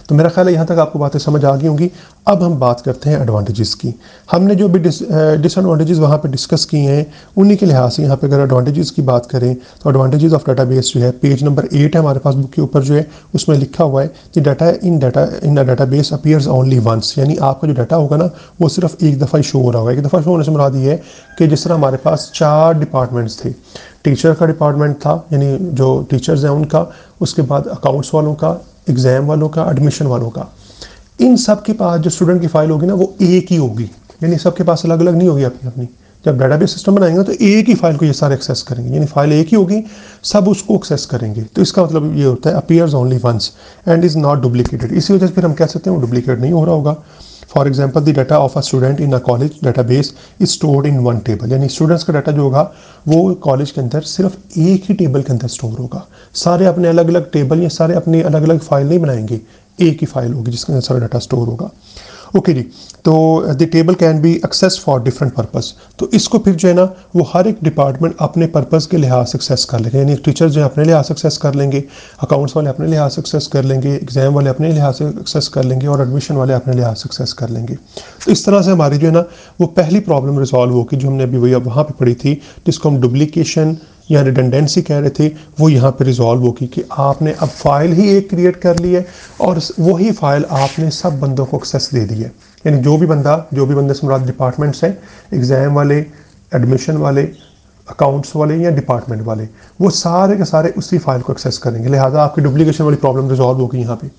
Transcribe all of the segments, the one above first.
तो मेरा ख्याल है यहाँ तक आपको बातें समझ आ गई होंगी। अब हम बात करते हैं एडवांटेजेस की। हमने जो भी डिसएडवांटेजेस वहाँ पे डिस्कस किए हैं उन्हीं के लिहाज से यहाँ पे अगर एडवांटेजेस की बात करें तो एडवांटेजेस ऑफ डाटाबेस जो है पेज नंबर 8 है हमारे पास बुक के ऊपर जो है, उसमें लिखा हुआ है कि data in a database appears only once, यानी आपका जो डाटा होगा ना वो सिर्फ एक दफ़ा ही शो हो रहा होगा। एक दफ़ा शो होने से मुराद ये है कि जिस तरह हमारे पास 4 डिपार्टमेंट्स थे, टीचर का डिपार्टमेंट था यानी जो टीचर्स हैं उनका, उसके बाद अकाउंट्स वालों का, एग्ज़ाम वालों का, एडमिशन वालों का, इन सब के पास जो स्टूडेंट की फ़ाइल होगी ना वो एक ही होगी, यानी सबके पास अलग अलग नहीं होगी अपनी अपनी। जब डाटाबेस सिस्टम बनाएंगे तो एक ही फाइल को ये सारे एक्सेस करेंगे, यानी फाइल एक ही होगी, सब उसको एक्सेस करेंगे। तो इसका मतलब ये होता है appears only once and is not duplicated. इसी वजह से फिर हम कह सकते हैं वो डुप्लीकेट नहीं हो रहा होगा। For example the data of a student in a college database is stored in one table, यानी स्टूडेंट्स का डाटा जो होगा वो कॉलेज के अंदर सिर्फ एक ही टेबल के अंदर स्टोर होगा। सारे अपने अलग अलग टेबल या सारे अपनी अलग अलग फाइल नहीं बनाएंगे, एक ही फाइल होगी जिसके अंदर सारा डाटा स्टोर होगा। ओके जी, तो the table can be access for different purpose. तो इसको फिर जो है ना वो हर एक डिपार्टमेंट अपने पर्पस के लिहाज से एक्सेस कर लेंगे, यानी टीचर जो है अपने लिहाज से एक्सेस कर लेंगे, अकाउंट्स वाले अपने लिहाज से एक्सेस कर लेंगे, एग्जाम वाले अपने लिहाज से एक्सेस कर लेंगे और एडमिशन वाले अपने लिहाज से एक्सेस कर लेंगे। तो इस तरह से हमारी जो है ना वो पहली प्रॉब्लम रिजॉल्व होगी जो हमने अभी वही वहाँ पर पढ़ी थी, जिसको हम डुप्लीकेशन या रिडंडेंसी कह रहे थे, वो यहाँ पे रिजॉल्व होगी कि आपने अब फाइल ही एक क्रिएट कर ली है और वही फाइल आपने सब बंदों को एक्सेस दे दी है। यानी जो भी बंदे से मुराद डिपार्टमेंट्स हैं, एग्ज़ाम वाले, एडमिशन वाले, अकाउंट्स वाले या डिपार्टमेंट वाले, वो सारे के सारे उसी फाइल को एक्सेस करेंगे। लिहाजा आपकी डुप्लीकेशन वाली प्रॉब्लम रिजॉल्व होगी यहाँ पे।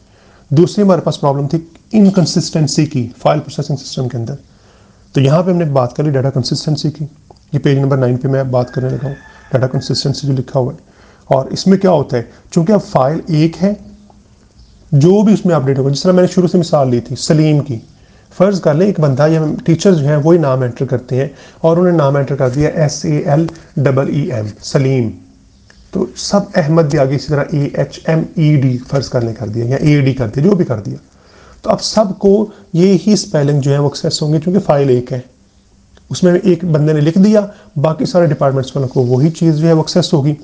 दूसरी हमारे पास प्रॉब्लम थी इनकन्सिस्टेंसी की फाइल प्रोसेसिंग सिस्टम के अंदर। तो यहाँ पे हमने बात करी डाटा कंसिस्टेंसी की। ये पेज नंबर 9 पे मैं बात करने लगा हूँ, डाटा कंसिस्टेंसी जो लिखा हुआ है। और इसमें क्या होता है, चूंकि अब फाइल एक है, जो भी उसमें अपडेट होगा, जिस तरह मैंने शुरू से मिसाल ली थी सलीम की, फ़र्ज़ कर लें एक बंदा या टीचर जो है वही नाम एंटर करते हैं और उन्होंने नाम एंटर कर दिया SALEEM सलीम, तो सब अहमद भी आगे इसी तरह AHMED फ़र्ज़ करने कर दिया या AD कर दिया, जो भी कर दिया। तो अब सबको ये ही स्पेलिंग जो है वो एक्सेस होंगे क्योंकि फाइल एक है, उसमें एक बंदे ने लिख दिया, बाकी सारे डिपार्टमेंट्स वालों को वही चीज़ जो है वो एक्सेस होगी।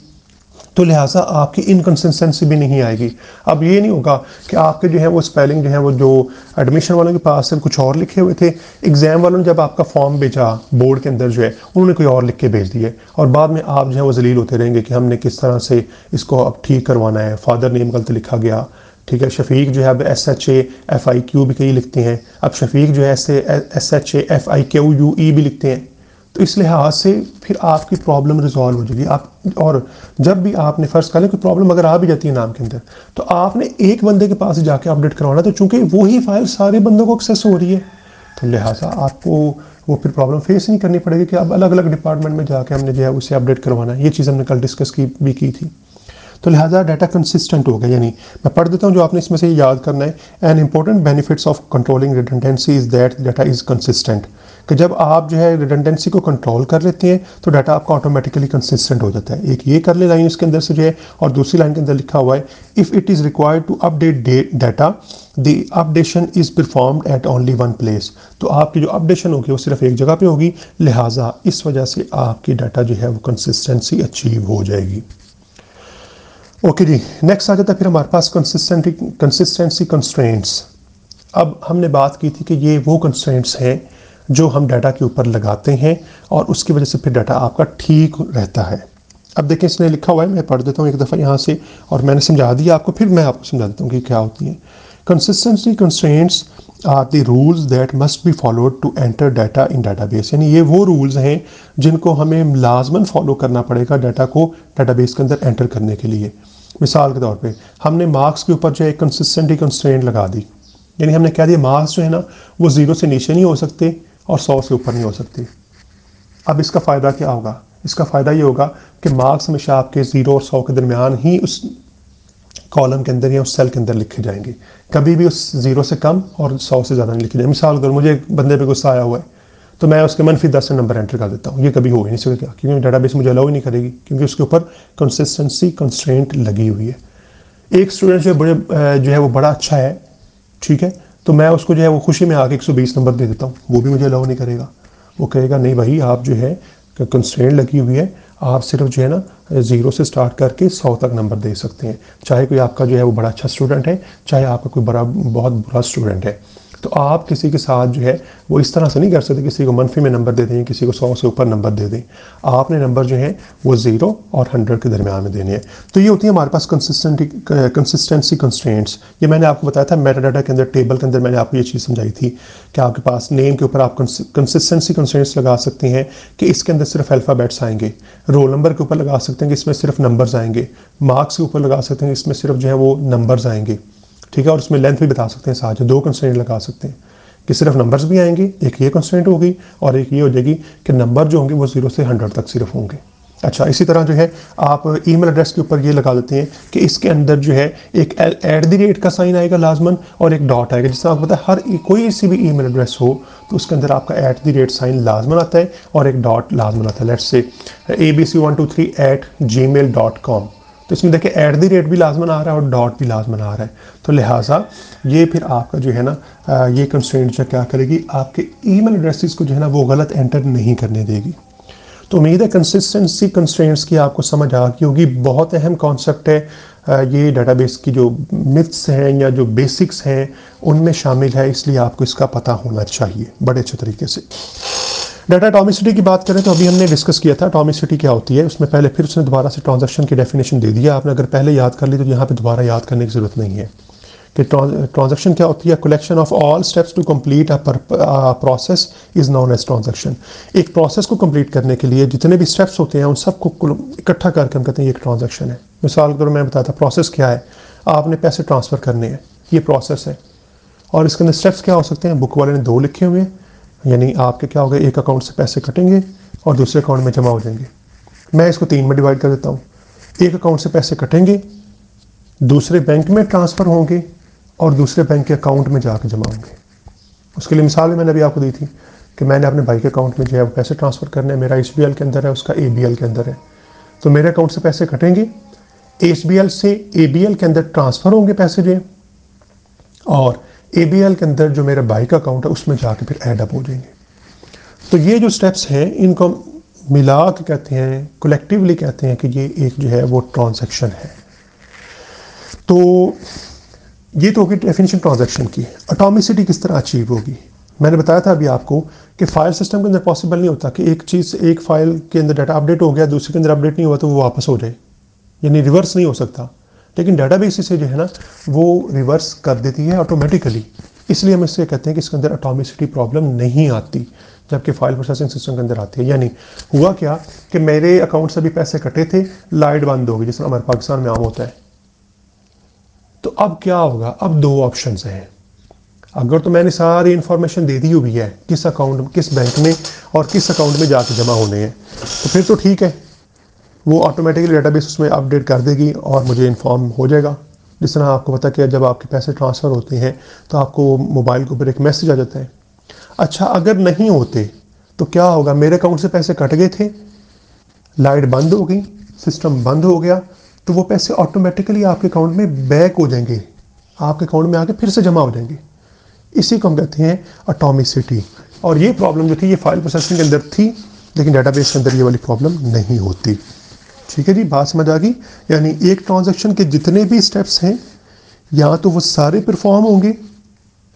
तो लिहाजा आपकी इनकन्सिस्टेंसी भी नहीं आएगी। अब ये नहीं होगा कि आपके जो है वो स्पेलिंग जो है वो जो एडमिशन वालों के पास से कुछ और लिखे हुए थे, एग्ज़ाम वालों ने जब आपका फॉर्म भेजा बोर्ड के अंदर जो है उन्होंने कोई और लिख के भेज दिए और बाद में आप जो है वो जलील होते रहेंगे कि हमने किस तरह से इसको अब ठीक करवाना है। फादर नेम गलत लिखा गया, ठीक है। शफीक जो है अब SHAFIQ भी कई लिखते हैं, अब शफीक जो है SHAFIQUE भी लिखते हैं। तो इस लिहाज से फिर आपकी प्रॉब्लम रिजॉल्व हो जाएगी। आप और जब भी आपने फ़र्ज़ कर लें कोई प्रॉब्लम अगर आ भी जाती है नाम के अंदर, तो आपने एक बंदे के पास जाके अपडेट करवाना, तो चूंकि वही फाइल सारे बंदों को एक्सेस हो रही है तो लिहाजा आपको वो फिर प्रॉब्लम फेस नहीं करनी पड़ेगी कि अब अलग अलग डिपार्टमेंट में जाके हमने जो है उसे अपडेट करवाना है। ये चीज़ हमने कल डिस्कस की थी। तो लिहाजा डाटा कंसिस्टेंट हो गया। यानी मैं पढ़ देता हूँ जो आपने इसमें से याद करना है। An important benefits of controlling redundancy is that data is consistent, कि जब आप जो है रिडंडेंसी को कंट्रोल कर लेते हैं तो डाटा आपका ऑटोमेटिकली कंसिस्टेंट हो जाता है। एक ये कर ले लाइन इसके अंदर से जो है, और दूसरी लाइन के अंदर लिखा हुआ है if it is required to update data the updation is performed at only one place. तो आपकी जो अपडेशन होगी वो सिर्फ एक जगह पे होगी, लिहाजा इस वजह से आपकी डाटा जो है वो कंसिस्टेंसी अचीव हो जाएगी। ओके जी, नेक्स्ट आ जाता है फिर हमारे पास कंसिस्टेंसी कंस्ट्रेंट्स। अब हमने बात की थी कि ये वो कंस्ट्रेंट्स हैं जो हम डाटा के ऊपर लगाते हैं और उसकी वजह से फिर डाटा आपका ठीक रहता है। अब देखें इसने लिखा हुआ है, मैं पढ़ देता हूँ एक दफ़ा यहाँ से, और मैंने समझा दिया आपको, फिर मैं आपको समझा देता हूँ कि क्या होती है। Consistency constraints are the rules that must be followed to enter data in database. यानी ये वो रूल्स हैं जिनको हमें लाजमन फॉलो करना पड़ेगा डाटा को डाटाबेस के अंदर एंटर करने के लिए। मिसाल के तौर पे हमने मार्क्स के ऊपर जो है कंसिस्टेंसी कंस्ट्रेंट लगा दी, यानी हमने कह दिया मार्क्स जो है ना वो 0 से नीचे नहीं हो सकते और 100 से ऊपर नहीं हो सकते। अब इसका फ़ायदा क्या होगा? इसका फ़ायदा ये होगा कि मार्क्स हमेशा आपके 0 और 100 के दरमियान ही उस कॉलम के अंदर या उस सेल के अंदर लिखे जाएंगे, कभी भी उस 0 से कम और 100 से ज़्यादा नहीं लिखे जाएंगे। मिसाल अगर मुझे एक बंदे पे गुस्सा आया हुआ है तो मैं उसके -10 से नंबर एंटर कर देता हूँ, ये कभी हो ही नहीं सकता क्योंकि डाटाबेस मुझे अलाउ ही नहीं करेगी, क्योंकि उसके ऊपर कंसिस्टेंसी कंस्ट्रेंट लगी हुई है। एक स्टूडेंट जो है वो बड़ा अच्छा है, ठीक है, तो मैं उसको जो है वो खुशी में आके 120 नंबर दे देता हूँ, वो भी मुझे अलाउ नहीं करेगा। वो कहेगा नहीं भाई, आप जो है कंस्ट्रेंट लगी हुई है, आप सिर्फ जो है ना 0 से स्टार्ट करके 100 तक नंबर दे सकते हैं, चाहे कोई आपका जो है वो बड़ा अच्छा स्टूडेंट है, चाहे आपका कोई बहुत बुरा स्टूडेंट है। तो आप किसी के साथ जो है वो इस तरह से नहीं कर सकते, किसी को मनफी में नंबर दे दें, किसी को 100 से ऊपर नंबर दे दें। आपने नंबर जो है वो 0 और 100 के दरमियान में देने हैं। तो ये होती है हमारे पास कंसिस्टेंसी कंस्ट्रेंट्स। ये मैंने आपको बताया था मेटाडाटा के अंदर, टेबल के अंदर मैंने आपको ये चीज़ समझाई थी कि आपके पास नेम के ऊपर आप कंसिस्टेंसी कंस्ट्रेंट्स लगा सकते हैं कि इसके अंदर सिर्फ अल्फ़ाबेट्स आएंगे, रोल नंबर के ऊपर लगा सकते हैं कि इसमें सिर्फ नंबर्स आएंगे, मार्क्स के ऊपर लगा सकते हैं इसमें सिर्फ जो है वो नंबर्स आएंगे, ठीक है। और उसमें लेंथ भी बता सकते हैं साथ, 2 कंस्ट्रेंट लगा सकते हैं कि सिर्फ नंबर्स भी आएंगे, एक ये कंस्ट्रेंट होगी और एक ये हो जाएगी कि नंबर जो होंगे वो 0 से 100 तक सिर्फ होंगे। अच्छा, इसी तरह जो है आप ईमेल एड्रेस के ऊपर ये लगा देते हैं कि इसके अंदर जो है एक @ का साइन आएगा लाजमन और एक डॉट आएगा। जिससे आपको पता है हर कोई सी भी ईमेल एड्रेस हो तो उसके अंदर आपका @ साइन लाजमन आता है और एक डॉट लाजमन आता है। लेट्स से abc123@gmail.com, तो इसमें देखिए @ भी लाजमन आ रहा है और डॉट भी लाजमन आ रहा है। तो लिहाजा ये फिर आपका जो है ना ये कंस्ट्रेंट जो क्या करेगी, आपके ईमेल एड्रेसेस को जो है ना वो गलत एंटर नहीं करने देगी। तो उम्मीद है कंसिस्टेंसी कंस्ट्रेंट्स की आपको समझ आ गई होगी। बहुत अहम कॉन्सेप्ट है ये, डेटाबेस की जो मिथ्स हैं या जो बेसिक्स हैं उनमें शामिल है, इसलिए आपको इसका पता होना चाहिए बड़े अच्छे तरीके से। डाटा एटॉमिसिटी की बात करें तो अभी हमने डिस्कस किया था एटॉमिसिटी क्या होती है, उसमें पहले फिर उसने दोबारा से ट्रांजैक्शन की डेफिनेशन दे दिया। आपने अगर पहले याद कर ली तो यहाँ पे दोबारा याद करने की ज़रूरत नहीं है कि ट्रांजैक्शन क्या होती है। Collection of all steps to complete a process is known as transaction. एक प्रोसेस को कंप्लीट करने के लिए जितने भी स्टेप्स होते हैं उन सबको इकट्ठा करके हम कहते हैं ये एक ट्रांजैक्शन है। मिसाल के तौर पर मैं बताता प्रोसेस क्या है, आपने पैसे ट्रांसफ़र करने हैं, ये प्रोसेस है। और इसके अंदर स्टेप्स क्या हो सकते हैं, बुक वाले ने 2 लिखे हुए हैं, यानी आपके क्या हो गए, एक अकाउंट से पैसे कटेंगे और दूसरे अकाउंट में जमा हो जाएंगे। मैं इसको 3 में डिवाइड कर देता हूँ। एक अकाउंट से पैसे कटेंगे, दूसरे बैंक में ट्रांसफ़र होंगे और दूसरे बैंक के अकाउंट में जाकर जमा होंगे। उसके लिए मिसाल भी मैंने अभी आपको दी थी कि मैंने अपने भाई के अकाउंट में जो है वो पैसे ट्रांसफ़र करने हैं, मेरा HBL के अंदर है, उसका ABL के अंदर है। तो मेरे अकाउंट से पैसे कटेंगे, HBL से ABL के अंदर ट्रांसफ़र होंगे पैसे जो, और ABL के अंदर जो मेरे भाई का अकाउंट है उसमें जाके फिर ऐड अप हो जाएंगे। तो ये जो स्टेप्स हैं इनको मिला के कहते हैं, कलेक्टिवली कहते हैं कि ये एक जो है वो ट्रांजैक्शन है। तो ये तो होगी डेफिनेशन ट्रांजैक्शन की। एटॉमिसिटी किस तरह अचीव होगी, मैंने बताया था अभी आपको कि फाइल सिस्टम के अंदर पॉसिबल नहीं होता कि एक चीज़, एक फाइल के अंदर डाटा अपडेट हो गया, दूसरे के अंदर अपडेट नहीं हुआ तो वो वापस हो जाए, यानी रिवर्स नहीं हो सकता। लेकिन डेटाबेस से जो है ना वो रिवर्स कर देती है ऑटोमेटिकली, इसलिए हम इससे कहते हैं कि इसके अंदर एटॉमिसिटी प्रॉब्लम नहीं आती, जबकि फाइल प्रोसेसिंग सिस्टम के अंदर आती है। यानी हुआ क्या कि मेरे अकाउंट से भी पैसे कटे थे, लाइट बंद हो गई, जिस तरह हमारे पाकिस्तान में आम होता है। तो अब क्या होगा, अब 2 ऑप्शन हैं। अगर तो मैंने सारी इंफॉर्मेशन दे दी हुई है किस अकाउंट, किस बैंक में और किस अकाउंट में जाके जमा होने हैं, तो फिर तो ठीक है, वो ऑटोमेटिकली डेटाबेस उसमें अपडेट कर देगी और मुझे इन्फॉर्म हो जाएगा। जिस तरह आपको पता कि जब आपके पैसे ट्रांसफ़र होते हैं तो आपको मोबाइल के ऊपर एक मैसेज आ जाता है। अच्छा, अगर नहीं होते तो क्या होगा, मेरे अकाउंट से पैसे कट गए थे, लाइट बंद हो गई, सिस्टम बंद हो गया, तो वो पैसे ऑटोमेटिकली आपके अकाउंट में बैक हो जाएंगे, आपके अकाउंट में आके फिर से जमा हो जाएंगे। इसी को हम कहते हैं एटॉमिसिटी। और ये प्रॉब्लम जो थी ये फाइल प्रोसेसिंग के अंदर थी, लेकिन डेटाबेस के अंदर ये वाली प्रॉब्लम नहीं होती। ठीक है जी, बात समझ आ गई। यानी एक ट्रांजैक्शन के जितने भी स्टेप्स हैं या तो वो सारे परफॉर्म होंगे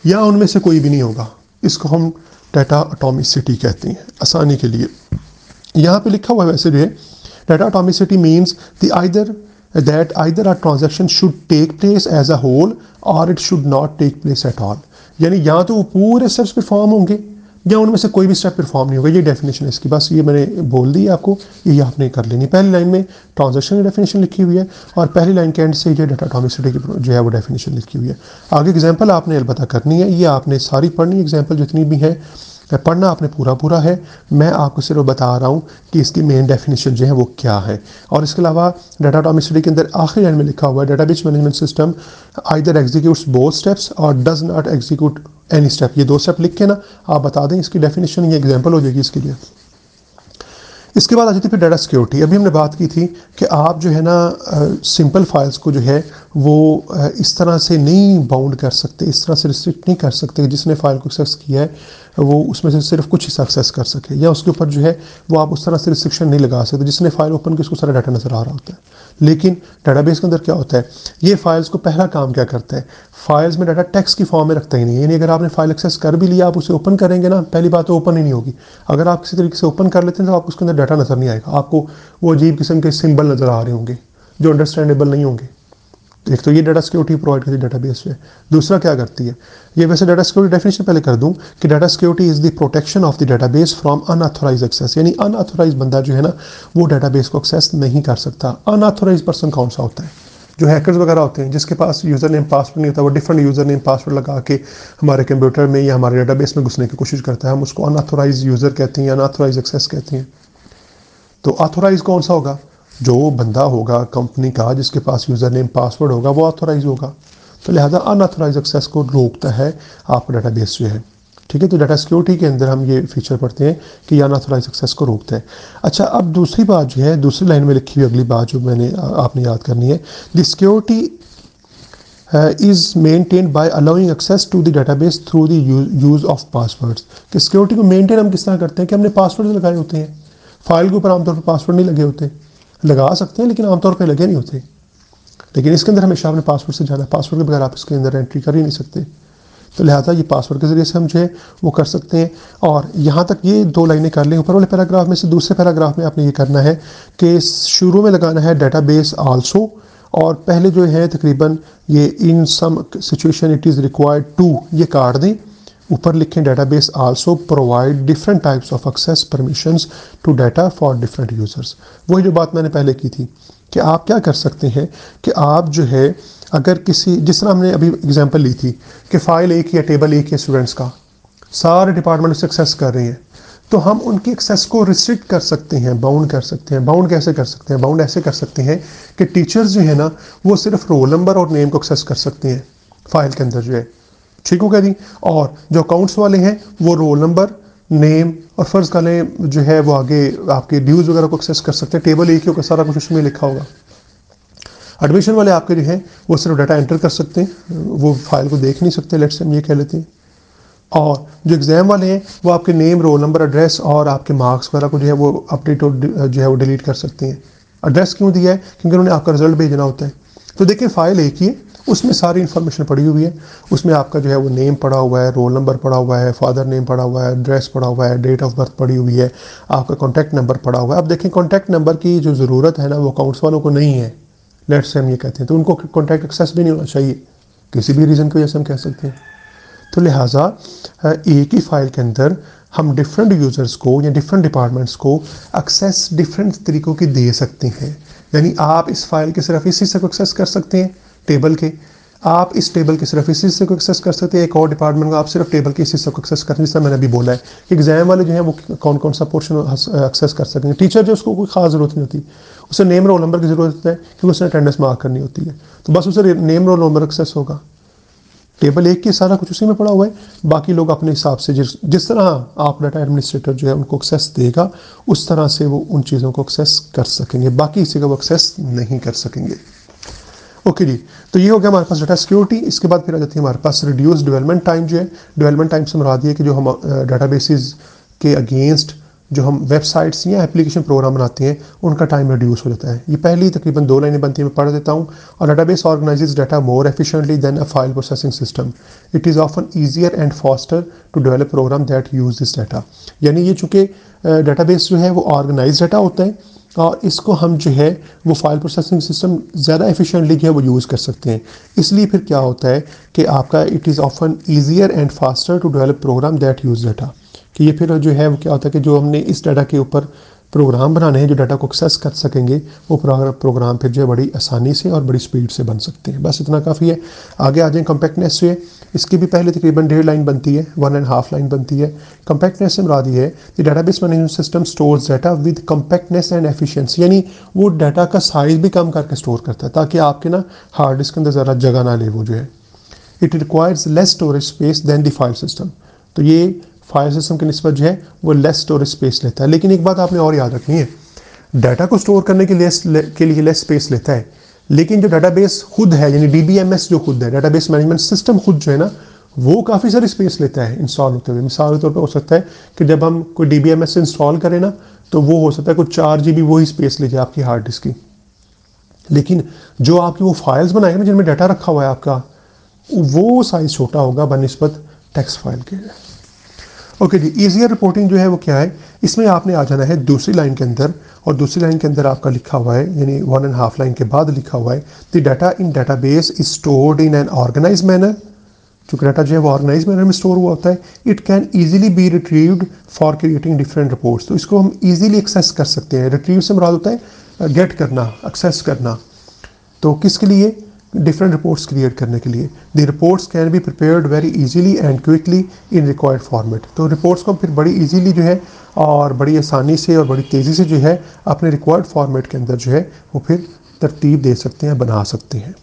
या उनमें से कोई भी नहीं होगा। इसको हम डाटा एटॉमिसिटी कहते हैं आसानी के लिए। यहाँ पे लिखा हुआ है वैसे जो है, data atomicity means that either a transaction should take place as a whole or it should not take place at all। यानी या तो वो पूरे स्टेप्स परफॉर्म होंगे या उनमें से कोई भी स्टेप परफॉर्म नहीं होगा। ये डेफिनेशन है इसकी, बस ये मैंने बोल दी आपको, ये आपने कर लेनी। पहली लाइन में ट्रांजैक्शन की डेफिनेशन लिखी हुई है और पहली लाइन के एंड से ये डाटा एटॉमिसिटी की जो है वो डेफिनेशन लिखी हुई है। आगे एग्जांपल आपने अलबत्ता करनी है, ये आपने सारी पढ़नी, एग्जांपल जितनी भी है पढ़ना आपने पूरा है। मैं आपको सिर्फ बता रहा हूँ कि इसकी मेन डेफिनेशन जो है वो क्या है। और इसके अलावा डाटा एटॉमिसिटी के अंदर आखिरी लाइन में लिखा हुआ है, database management system either executes both steps और does not execute any step. ये 2 स्टेप लिख के ना आप बता दें, इसकी डेफिनेशन ये एग्जाम्पल हो जाएगी इसके लिए। इसके बाद आ जाती है फिर डाटा सिक्योरिटी। अभी हमने बात की थी कि आप जो है ना सिंपल फाइल्स को जो है वो इस तरह से नहीं बाउंड कर सकते, इस तरह से रिस्ट्रिक्ट नहीं कर सकते जिसने फ़ाइल को एक्सेस किया है वो उसमें से सिर्फ कुछ हिस्सा एक्सेस कर सके, या उसके ऊपर जो है वो आप उस तरह से रिस्ट्रिक्शन नहीं लगा सकते जिसने फ़ाइल ओपन की उसको सारा डाटा नज़र आ रहा होता है। लेकिन डेटाबेस के अंदर क्या होता है, ये फाइल्स को पहला काम क्या करता है, फाइल्स में डाटा टेक्स्ट की फॉर्म में रखता ही नहीं है। यानी अगर आपने फाइल एक्सेस कर भी लिया, आप उसे ओपन करेंगे ना, पहली बात तो ओपन ही नहीं होगी। अगर आप किसी तरीके से ओपन कर लेते हैं तो आपको उसके अंदर डाटा नज़र नहीं आएगा, आपको वो अजीब किस्म के सिंबल नज़र आ रहे होंगे जो अंडरस्टैंडेबल नहीं होंगे। एक तो ये डाटा सिक्योरिटी प्रोवाइड करती है डेटाबेस है। दूसरा क्या करती है, ये वैसे डाटा सिक्योरिटी डेफिनेशन पहले कर दूं कि data security is the protection of the database from unauthorise access. यानी अनऑथोराइज बंदा जो है ना वो डेटाबेस को एक्सेस नहीं कर सकता। अनऑथोराइज पर्सन कौन सा होता है, जो हैकर्स वगैरह होते हैं जिसके पास यूज़र नेम पासवर्ड नहीं होता, वो डिफरेंट यूज़र नेम पासवर्ड लगा के हमारे कंप्यूटर में या हमारे डेटाबेस में घुसने की कोशिश करता है। हम उसको अनऑथोराइज यूज़र कहते हैं या अनऑथोराइज एक्सेस कहते हैं। तो ऑथोराइज कौन सा होगा, जो बंदा होगा कंपनी का जिसके पास यूज़र नेम पासवर्ड होगा वो ऑथोराइज होगा। तो लिहाजा अनऑथोराइज एक्सेस को रोकता है आपका डाटाबेस जो है। ठीक है, तो डाटा सिक्योरिटी के अंदर हम ये फीचर पढ़ते हैं कि अनऑथोराइज एक्सेस को रोकता है। अच्छा, अब दूसरी बात जो है, दूसरी लाइन में लिखी हुई अगली बात जो मैंने आपने याद करनी है, the security is maintained by allowing access to the database through the use of passwords. कि सिक्योरिटी को मेंटेन हम किस तरह करते हैं कि हमने पासवर्ड लगाए होते हैं। फाइल के ऊपर आमतौर पर पासवर्ड नहीं लगे होते, लगा सकते हैं लेकिन आमतौर पे लगे नहीं होते। लेकिन इसके अंदर हमेशा आपने पासवर्ड से जाना है, पासवर्ड के बगैर आप इसके अंदर एंट्री कर ही नहीं सकते। तो लिहाजा ये पासवर्ड के ज़रिए से हम जो है वो कर सकते हैं। और यहाँ तक ये दो लाइनें कर लें। ऊपर वाले पैराग्राफ में से दूसरे पैराग्राफ में आपने ये करना है कि शुरू में लगाना है डेटाबेस आल्सो, और पहले जो है तकरीबन ये in some situation it is required to, ये काट दें, ऊपर लिखें database also provide different types of access permissions to data for different users. वही जो बात मैंने पहले की थी कि आप क्या कर सकते हैं कि आप जो है अगर किसी, जिस तरह हमने अभी एग्जांपल ली थी कि फ़ाइल एक ही है, टेबल एक ही है स्टूडेंट्स का, सारे डिपार्टमेंट उसे एक्सेस कर रहे हैं, तो हम उनकी एक्सेस को रिस्ट्रिक्ट कर सकते हैं, बाउंड कर सकते हैं। बाउंड कैसे कर सकते हैं, बाउंड ऐसे कर सकते हैं कि टीचर्स जो है ना वो सिर्फ रोल नंबर और नेम को एक्सेस कर सकते हैं फाइल के अंदर जो है। ठीक हो गया जी। और जो अकाउंट्स वाले हैं वो रोल नंबर, नेम और फ़र्ज़ कर लें जो है वो आगे आपके ड्यूज़ वगैरह को एक्सेस कर सकते हैं। टेबल एक ही होगा, सारा कुछ उसमें लिखा होगा। एडमिशन वाले आपके जो हैं वो सिर्फ डाटा एंटर कर सकते हैं, वो फाइल को देख नहीं सकते, लेट्स हम ये कह लेते हैं। और जो एग्ज़ाम वाले हैं वो आपके नेम, रोल नंबर, एड्रेस और आपके मार्क्स वगैरह को जो है वो अपडेट और जो है वो डिलीट कर सकते हैं। एड्रेस क्यों दिया है, क्योंकि उन्होंने आपका रिजल्ट भेजना होता है। तो देखिए फ़ाइल एक ही है, उसमें सारी इन्फॉर्मेशन पड़ी हुई है। उसमें आपका जो है वो नेम पड़ा हुआ है, रोल नंबर पड़ा हुआ है, फादर नेम पड़ा हुआ है, एड्रेस पड़ा हुआ है, डेट ऑफ बर्थ पड़ी हुई है, आपका कॉन्टैक्ट नंबर पड़ा हुआ है। अब देखें कॉन्टैक्ट नंबर की जो ज़रूरत है ना वो अकाउंट्स वालों को नहीं है, लेट्स से हम ये कहते हैं, तो उनको कॉन्टैक्ट एक्सेस भी नहीं होना चाहिए किसी भी रीज़न की वजह से हम कह सकते हैं। तो लिहाजा एक ही फाइल के अंदर हम डिफरेंट यूज़र्स को या डिफरेंट डिपार्टमेंट्स को एक्सेस डिफरेंट तरीक़ों की दे सकते हैं। यानी आप इस फाइल के सिर्फ इस हिस्से को एक्सेस कर सकते हैं टेबल के, आप इस टेबल के सिर्फ इस हिस्से को एक्सेस कर सकते हैं, एक और डिपार्टमेंट को आप सिर्फ टेबल के इस हिस्से को एक्सेस करते हैं। जैसा मैंने अभी बोला है एग्जाम वाले जो हैं वो कौन कौन सा पोर्शन एक्सेस कर सकेंगे। टीचर जो उसको कोई खास ज़रूरत नहीं होती, उसे नेम रोल नंबर की ज़रूरत है क्योंकि उसने अटेंडेंस मार्क करनी होती है, तो बस उसे नेम रोल नंबर एक्सेस होगा। टेबल एक की सारा कुछ उसी में पड़ा हुआ है, बाकी लोग अपने हिसाब से जिस तरह आप डाटा एडमिनिस्ट्रेटर जो है उनको एक्सेस देगा उस तरह से वो उन चीज़ों को एक्सेस कर सकेंगे, बाकी किसी का वो एक्सेस नहीं कर सकेंगे। ओके जी, तो ये हो गया हमारे पास डाटा सिक्योरिटी। इसके बाद फिर आ जाती है हमारे पास रिड्यूस डेवलपमेंट टाइम जो है। डेवलपमेंट टाइम से मुराद ये कि जो हम डाटाबेसेस के अगेंस्ट जो हम वेबसाइट्स या एप्लीकेशन प्रोग्राम बनाते हैं उनका टाइम रिड्यूस हो जाता है। ये पहली तकरीबन 2 लाइनें बनती हैं, मैं पढ़ देता हूँ। और database organises data more efficiently than a file processing system, it is often easier and faster to develop program that use this data. यानी ये चूँकि डाटाबेस जो है वो ऑर्गेनाइज डाटा होता है और इसको हम जो है वो फाइल प्रोसेसिंग सिस्टम ज़्यादा एफिशिएंटली जो है वो यूज़ कर सकते हैं। इसलिए फिर क्या होता है कि आपका it is often easier and faster to develop program that use data, कि ये फिर जो है वो क्या होता है कि जो हमने इस डाटा के ऊपर प्रोग्राम बनाने हैं जो डाटा को एक्सेस कर सकेंगे वो प्रोग्राम फिर जो है बड़ी आसानी से और बड़ी स्पीड से बन सकते हैं। बस इतना काफ़ी है। आगे आ जाएँ कम्पैक्टनेस से, इसकी भी पहले तकरीबन 1.5 लाइन बनती है, 1.5 लाइन बनती है। कम्पैक्टनेस से मुराद ये है कि database management system stores data with compactness and efficiency, यानी वो डाटा का साइज़ भी कम करके स्टोर करता है ताकि आपके ना हार्ड डिस्क के अंदर ज़रा जगह ना ले वो जो है। It requires less storage space than the file system, तो ये फाइल सिस्टम की निस्बत जो है वो लेस स्टोरेज स्पेस लेता है। लेकिन एक बात आपने और याद रखनी है, डाटा को स्टोर करने के लिए लेस स्पेस लेता है, लेकिन जो डाटाबेस खुद है, यानी DBMS जो खुद है, डाटाबेस मैनेजमेंट सिस्टम खुद जो है ना, वो काफ़ी सारी स्पेस लेता है इंस्टॉल होते हुए। मिसाल के तौर पर हो सकता है कि जब हम कोई DBMS इंस्टॉल करें ना, तो वो हो सकता है कुछ 4 GB वही स्पेस ले जाए आपकी हार्ड डिस्क की। लेकिन जो आपकी वो फाइल्स बनाएगा ना जिनमें डाटा रखा हुआ है आपका, वो साइज़ छोटा होगा बनिस्बत टेक्स्ट फाइल के। ओके जी, ईजियर रिपोर्टिंग जो है वो क्या है, इसमें आपने आ जाना है दूसरी लाइन के अंदर, और दूसरी लाइन के अंदर आपका लिखा हुआ है, यानी 1.5 लाइन के बाद लिखा हुआ है, the data in database is stored in an organise manner. चूँकि डाटा जो है वो ऑर्गेनाइज मैनर में स्टोर हुआ होता है। It can easily B retrieved for creating different reports. तो इसको हम ईजिली एक्सेस कर सकते हैं। रिट्रीव से मुराद होता है गेट करना, एक्सेस करना। तो किसके लिए? डिफरेंट रिपोर्ट्स क्रिएट करने के लिए। The reports can be prepared very easily and quickly in required format. तो रिपोर्ट्स को फिर बड़ी इजीली जो है और बड़ी आसानी से और बड़ी तेज़ी से जो है अपने रिक्वायर्ड फॉर्मेट के अंदर जो है वो फिर तरतीब दे सकते हैं, बना सकते हैं।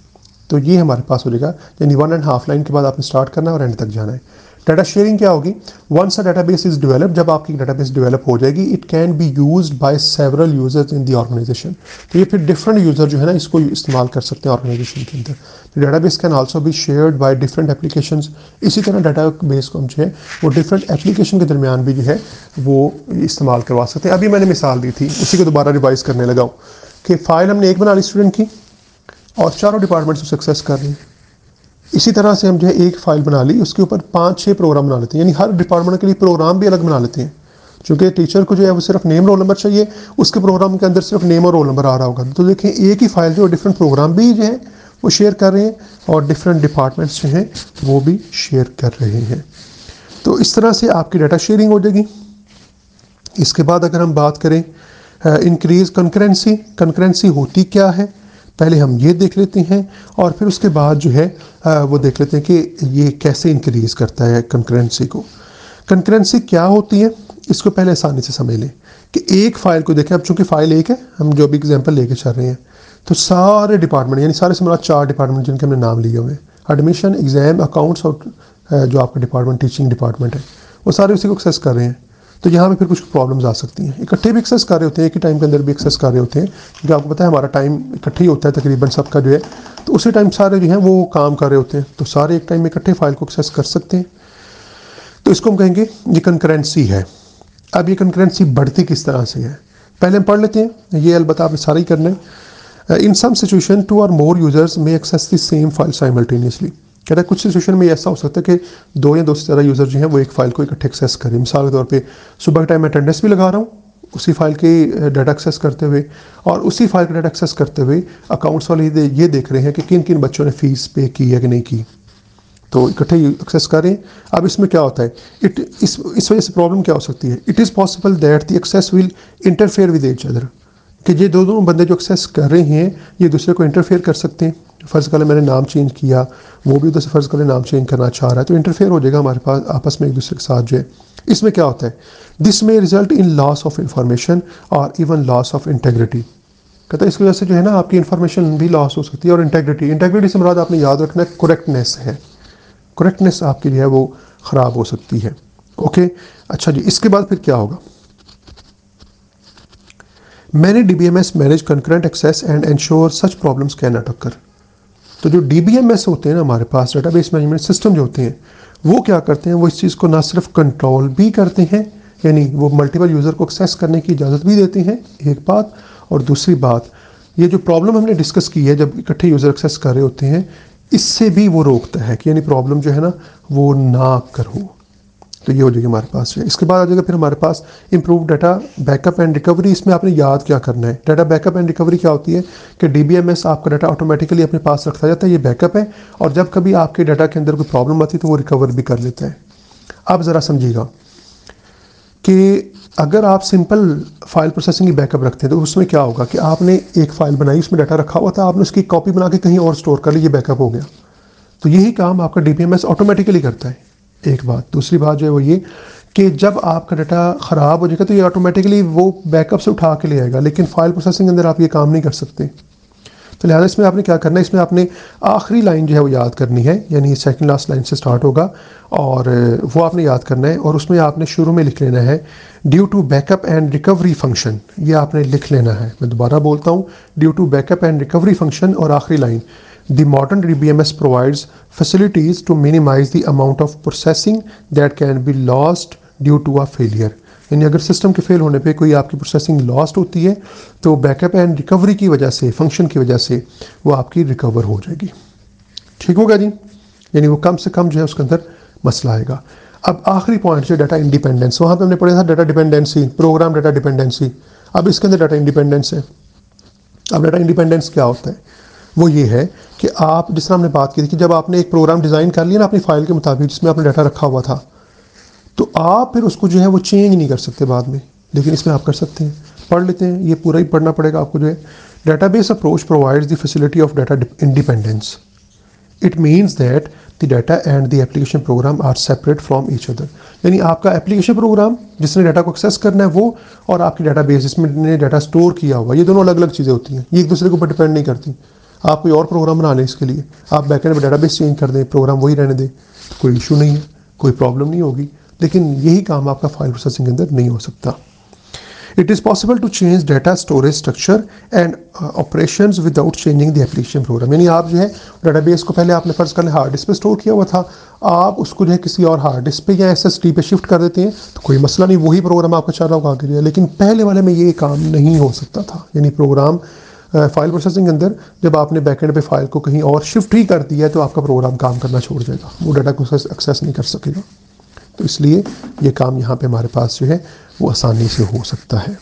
तो ये हमारे पास हो जाएगा, यानी 1.5 लाइन के बाद आपने स्टार्ट करना है और एंड तक जाना है। डाटा शेयरिंग क्या होगी? Once a database is developed, जब आपकी डाटाबेस डेवलप हो जाएगी, it can be used by several users in the organisation. तो ये फिर डिफरेंट यूजर जो है ना इसको इस्तेमाल कर सकते हैं ऑर्गेनाइजेशन के अंदर। तो database can also be shared by different applications. इसी तरह डाटाबेस को हम जो है वो डिफरेंट एप्लीकेशन के दरमियान भी जो है वो इस्तेमाल करवा सकते हैं। अभी मैंने मिसाल दी थी, उसी को दोबारा रिवाइज करने लगा हूँ कि फ़ाइल हमने एक बना ली स्टूडेंट की और चारों डिपार्टमेंट्स उसे एक्सेस कर रहे हैं। इसी तरह से हम जो है एक फ़ाइल बना ली, उसके ऊपर 5-6 प्रोग्राम बना लेते हैं, यानी हर डिपार्टमेंट के लिए प्रोग्राम भी अलग बना लेते हैं। चूँकि टीचर को जो है वो सिर्फ नेम रोल नंबर चाहिए, उसके प्रोग्राम के अंदर सिर्फ नेम और रोल नंबर आ रहा होगा। तो देखें एक ही फाइल जो डिफरेंट प्रोग्राम भी जो है वो शेयर कर रहे हैं और डिफरेंट डिपार्टमेंट्स जो हैं वो भी शेयर कर रहे हैं। तो इस तरह से आपकी डाटा शेयरिंग हो जाएगी। इसके बाद अगर हम बात करें इंक्रीज़ कंकरेंसी, कंकरेंसी होती क्या है पहले हम ये देख लेते हैं और फिर उसके बाद जो है वो देख लेते हैं कि ये कैसे इंक्रीज़ करता है कंकरेंसी को। कंकरेंसी क्या होती है इसको पहले आसानी से समझ लें कि एक फ़ाइल को देखें। अब चूँकि फ़ाइल एक है, हम जो भी एग्जांपल लेके चल रहे हैं, तो सारे डिपार्टमेंट, यानी सारे से हमारा 4 डिपार्टमेंट जिनके हमने नाम लिए हुए हैं, एडमिशन, एग्ज़ाम, अकाउंट्स और जो आपका डिपार्टमेंट टीचिंग डिपार्टमेंट है, वो सारे उसी को एक्सेस कर रहे हैं। तो यहाँ पे फिर कुछ प्रॉब्लम्स आ सकती हैं। इकट्ठे भी एक्सेस कर रहे होते हैं, एक ही टाइम के अंदर भी एक्सेस कर रहे होते हैं, क्योंकि आपको पता है हमारा टाइम इकट्ठे ही होता है तकरीबन सबका जो है, तो उसी टाइम सारे जो हैं वो काम कर रहे होते हैं, तो सारे एक टाइम में इकट्ठे फाइल को एक्सेस कर सकते हैं। तो इसको हम कहेंगे ये कंकरेंसी है। अब ये कंकरेंसी बढ़ती किस तरह से है पहले हम पढ़ लेते हैं, ये अलबत्ता आपने सारा ही करना है। इन सम सिचुएशन 2 और more users may access the same file simultaneously. कहता है कुछ सिचुएशन में ऐसा हो सकता है कि 2 या 2 से ज़्यादा यूज़र जो हैं वो एक फ़ाइल को इकट्ठे एक्सेस करें। मिसाल के तौर पे सुबह के टाइम अटेंडेंस भी लगा रहा हूँ उसी फाइल के डाटा एक्सेस करते हुए, और उसी फाइल का डाटा एक्सेस करते हुए अकाउंट्स वाले ये देख रहे हैं कि किन किन बच्चों ने फ़ीस पे की है कि नहीं की, तो इकट्ठे एक्सेस करें। अब इसमें क्या होता है, इस वजह से प्रॉब्लम क्या हो सकती है, it is possible that the access will interfere with each other, कि ये दोनों बंदे जो एक्सेस कर रहे हैं ये दूसरे को इंटरफेयर कर सकते हैं। फ़र्ज़ कर मैंने नाम चेंज किया, वो भी उधर से फ़र्ज़ कर नाम चेंज करना चाह रहा है, तो इंटरफेयर हो जाएगा हमारे पास आपस में एक दूसरे के साथ जो है। इसमें क्या होता है, दिस में result in loss of information और इवन लॉस ऑफ इंटेग्रिटी। कहता है इसकी वजह से जो है ना आपकी इंफॉर्मेशन भी लॉस हो सकती है, और इंटेग्रिटी से मुराद आपने याद रखना है करेक्टनेस है, करेक्टनेस आपकी जो है वो ख़राब हो सकती है। ओके, अच्छा जी, इसके बाद फिर क्या होगा, मैंने DBMS manage concurrent access and ensure such problems can not occur. तो जो DBMS होते हैं ना हमारे पास, डाटाबेस मैनेजमेंट सिस्टम जो होते हैं, वो क्या करते हैं, वो इस चीज़ को ना सिर्फ कंट्रोल भी करते हैं, यानी वो मल्टीपल यूज़र को एक्सेस करने की इजाज़त भी देते हैं, एक बात, और दूसरी बात ये जो प्रॉब्लम हमने डिस्कस की है जब इकट्ठे यूज़र एक्सेस कर रहे होते हैं, इससे भी वो रोकता है कि यानी प्रॉब्लम जो है ना वो ना करो। तो ये हो जाएगी हमारे पास है। इसके बाद आ जाएगा फिर हमारे पास improve data backup and recovery. इसमें आपने याद क्या करना है, डाटा बैकअप एंड रिकवरी क्या होती है कि DBMS आपका डाटा ऑटोमेटिकली अपने पास रखता जाता है, ये बैकअप है, और जब कभी आपके डाटा के अंदर कोई प्रॉब्लम आती है तो वो रिकवर भी कर लेता है। अब ज़रा समझिएगा कि अगर आप सिंपल फाइल प्रोसेसिंग की बैकअप रखते हैं तो उसमें क्या होगा कि आपने एक फ़ाइल बनाई, उसमें डाटा रखा हुआ था, आपने उसकी कॉपी बना के कहीं और स्टोर कर ली, ये बैकअप हो गया। तो यही काम आपका DBMS ऑटोमेटिकली करता है, एक बात। दूसरी बात जो है वो ये कि जब आपका डाटा ख़राब हो जाएगा तो ये ऑटोमेटिकली वो बैकअप से उठा के ले आएगा, लेकिन फ़ाइल प्रोसेसिंग के अंदर आप ये काम नहीं कर सकते। तो लिहाजा इसमें आपने क्या करना है, इसमें आपने आखिरी लाइन जो है वो याद करनी है, यानी सेकंड लास्ट लाइन से स्टार्ट होगा और वो आपने याद करना है, और उसमें आपने शुरू में लिख लेना है due to backup and recovery function, ये आपने लिख लेना है, मैं दोबारा बोलता हूँ, due to backup and recovery function, और आखिरी line, the modern DBMS provides facilities to minimise the amount of processing that can be lost due to a failure. यानी अगर सिस्टम के फेल होने पे कोई आपकी प्रोसेसिंग लॉस्ट होती है तो बैकअप एंड रिकवरी की वजह से, फंक्शन की वजह से वो आपकी रिकवर हो जाएगी। ठीक होगा जी, यानी वो कम से कम जो है उसके अंदर मसला आएगा। अब आखिरी पॉइंट जो डाटा इंडिपेंडेंस, वहाँ पे हमने पढ़ा था data dependency, program data dependency, अब इसके अंदर डाटा इंडिपेंडेंस है। अब डाटा इंडिपेंडेंस क्या होता है? वो ये है कि आप, जिस तरह हमने बात की थी कि जब आपने एक प्रोग्राम डिज़ाइन कर लिया ना अपनी फाइल के मुताबिक जिसमें आपने डाटा रखा हुआ था, तो आप फिर उसको जो है वो चेंज नहीं कर सकते बाद में, लेकिन इसमें आप कर सकते हैं। पढ़ लेते हैं, ये पूरा ही पढ़ना पड़ेगा आपको जो है। Database approach provides the facility of data independence. It means that the data and the application program are separate from each other. यानी आपका एप्लीकेशन प्रोग्राम जिसने डाटा को एक्सेस करना है वो, और आपकी डाटाबेस जिसमें डाटा स्टोर किया हुआ, ये दोनों अलग अलग चीज़ें होती हैं, ये एक दूसरे के ऊपर डिपेंड नहीं करती। आप कोई और प्रोग्राम बना लें इसके लिए, आप बैकएंड में डाटाबेस चेंज कर दें, प्रोग्राम वही रहने दें, तो कोई इशू नहीं है, कोई प्रॉब्लम नहीं होगी। लेकिन यही काम आपका फाइल प्रोसेसिंग के अंदर नहीं हो सकता। It is possible to change data storage structure and operations without changing the application program. यानी आप जो है डाटाबेस को पहले आपने फर्ज कर लिया हार्ड डिस्क पे स्टोर किया हुआ था, आप उसको जो है किसी और हार्ड डिस्क पे या SSD पे शिफ्ट कर देते हैं तो कोई मसला नहीं, वही प्रोग्राम आपका चल रहा होगा आगे। लेकिन पहले वाले में ये काम नहीं हो सकता था। यानी प्रोग्राम फाइल प्रोसेसिंग के अंदर जब आपने बैकएंड पे फाइल को कहीं और शिफ्ट ही कर दिया है तो आपका प्रोग्राम काम करना छोड़ जाएगा, वो डाटा को एक्सेस नहीं कर सकेगा। तो इसलिए ये काम यहाँ पे हमारे पास जो है वो आसानी से हो सकता है।